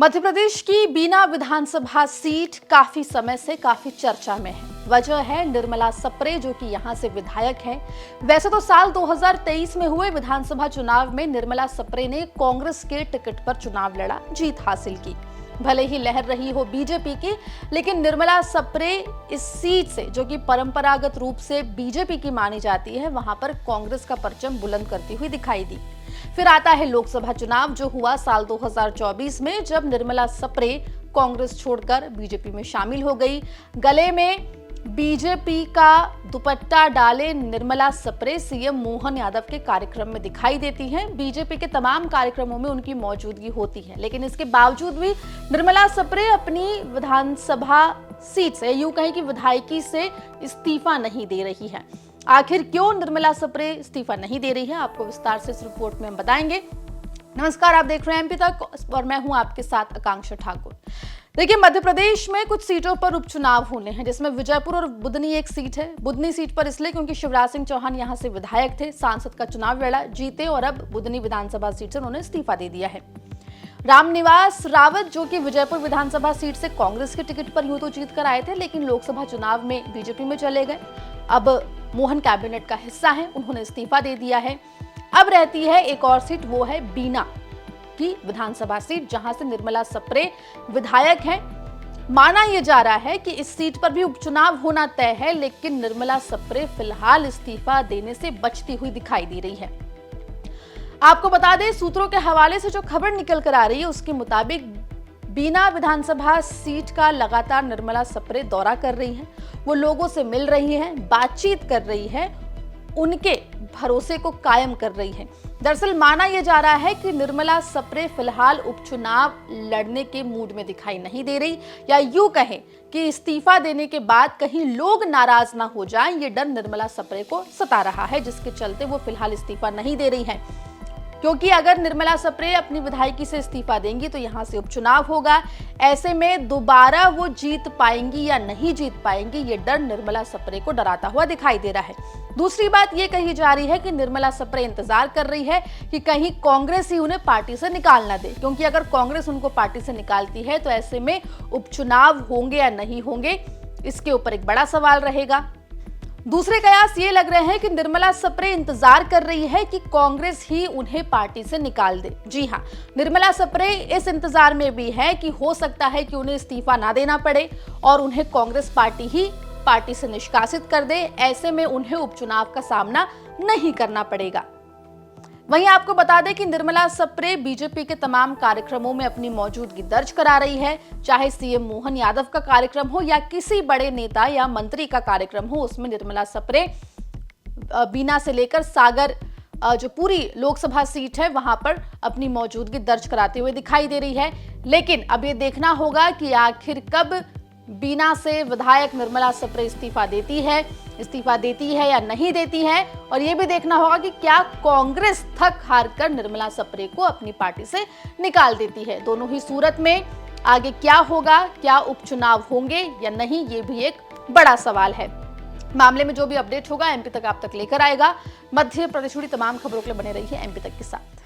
मध्य प्रदेश की बीना विधानसभा सीट काफी समय से काफी चर्चा में है। वजह है निर्मला सप्रे, जो कि यहां से विधायक हैं। वैसे तो साल 2023 में हुए विधानसभा चुनाव में निर्मला सप्रे ने कांग्रेस के टिकट पर चुनाव लड़ा, जीत हासिल की। भले ही लहर रही हो बीजेपी की, लेकिन निर्मला सप्रे इस सीट से, जो कि परंपरागत रूप से बीजेपी की मानी जाती है, वहां पर कांग्रेस का परचम बुलंद करती हुई दिखाई दी। फिर आता है लोकसभा चुनाव, जो हुआ साल 2024 में, जब निर्मला सप्रे कांग्रेस छोड़कर बीजेपी में शामिल हो गई। गले में बीजेपी का दुपट्टा डाले निर्मला सप्रे सीएम मोहन यादव के कार्यक्रम में दिखाई देती हैं। बीजेपी के तमाम कार्यक्रमों में उनकी मौजूदगी होती है, लेकिन इसके बावजूद भी निर्मला सप्रे अपनी विधानसभा सीट से, यूं कहें कि विधायकी से इस्तीफा नहीं दे रही है। आखिर क्यों निर्मला सप्रे इस्तीफा नहीं दे रही है, आपको विस्तार से इस रिपोर्ट में हम बताएंगे। नमस्कार, आप देख रहे हैं एमपी तक और मैं हूं आपके साथ आकांक्षा ठाकुर। देखिए, मध्य प्रदेश में कुछ सीटों पर उपचुनाव होने हैं, जिसमें विजयपुर और बुदनी एक सीट है। बुदनी सीट पर इसलिए क्योंकि शिवराज सिंह चौहान यहां से विधायक थे, सांसद का चुनाव लड़ा, जीते और अब बुदनी विधानसभा सीट से उन्होंने इस्तीफा दे दिया है। रामनिवास रावत, जो कि विजयपुर विधानसभा सीट से कांग्रेस के टिकट पर यूं तो जीत कर आए थे, लेकिन लोकसभा चुनाव में बीजेपी में चले गए। अब मोहन कैबिनेट का हिस्सा है, उन्होंने इस्तीफा दे दिया है। अब रहती है एक और सीट, वो है बीना की विधानसभा सीट, जहां से निर्मला सप्रे विधायक हैं। माना यह जा रहा है कि इस सीट पर भी उपचुनाव होना तय है, लेकिन निर्मला सप्रे फिलहाल इस्तीफा देने से बचती हुई दिखाई दे रही है। आपको बता दें, सूत्रों के हवाले से जो खबर निकल कर आ रही है, उसके मुताबिक बीना विधानसभा सीट का लगातार निर्मला सप्रे दौरा कर रही हैं। वो लोगों से मिल रही हैं, बातचीत कर रही हैं, उनके भरोसे को कायम कर रही है। दरअसल माना यह जा रहा है कि निर्मला सप्रे फिलहाल उपचुनाव लड़ने के मूड में दिखाई नहीं दे रही, या यूं कहें कि इस्तीफा देने के बाद कहीं लोग नाराज ना हो जाएं, ये डर निर्मला सप्रे को सता रहा है, जिसके चलते वो फिलहाल इस्तीफा नहीं दे रही हैं। क्योंकि अगर निर्मला सप्रे अपनी विधायकी से इस्तीफा देंगी तो यहां से उपचुनाव होगा। ऐसे में दोबारा वो जीत पाएंगी या नहीं जीत पाएंगी, ये डर निर्मला सप्रे को डराता हुआ दिखाई दे रहा है। दूसरी बात ये कही जा रही है कि निर्मला सप्रे इंतजार कर रही है कि कहीं कांग्रेस ही उन्हें पार्टी से निकाल ना दे, क्योंकि अगर कांग्रेस उनको पार्टी से निकालती है तो ऐसे में उपचुनाव होंगे या नहीं होंगे, इसके ऊपर एक बड़ा सवाल रहेगा। दूसरे कयास ये लग रहे हैं कि निर्मला सप्रे इंतजार कर रही है कि कांग्रेस ही उन्हें पार्टी से निकाल दे। जी हां, निर्मला सप्रे इस इंतजार में भी है कि हो सकता है कि उन्हें इस्तीफा ना देना पड़े और उन्हें कांग्रेस पार्टी ही पार्टी से निष्कासित कर दे। ऐसे में उन्हें उपचुनाव का सामना नहीं करना पड़ेगा। वहीं आपको बता दें कि निर्मला सप्रे बीजेपी के तमाम कार्यक्रमों में अपनी मौजूदगी दर्ज करा रही है। चाहे सीएम मोहन यादव का कार्यक्रम हो या किसी बड़े नेता या मंत्री का कार्यक्रम हो, उसमें निर्मला सप्रे बीना से लेकर सागर, जो पूरी लोकसभा सीट है, वहां पर अपनी मौजूदगी दर्ज कराते हुए दिखाई दे रही है। लेकिन अब ये देखना होगा कि आखिर कब बीना से विधायक निर्मला सप्रे इस्तीफा देती है या नहीं देती है, और यह भी देखना होगा कि क्या कांग्रेस थक हार कर निर्मला सप्रे को अपनी पार्टी से निकाल देती है। दोनों ही सूरत में आगे क्या होगा, क्या उपचुनाव होंगे या नहीं, ये भी एक बड़ा सवाल है। मामले में जो भी अपडेट होगा एमपी तक आप तक लेकर आएगा। मध्य प्रदेश जुड़ी तमाम खबरों के लिए बने रहिए एमपी तक के साथ।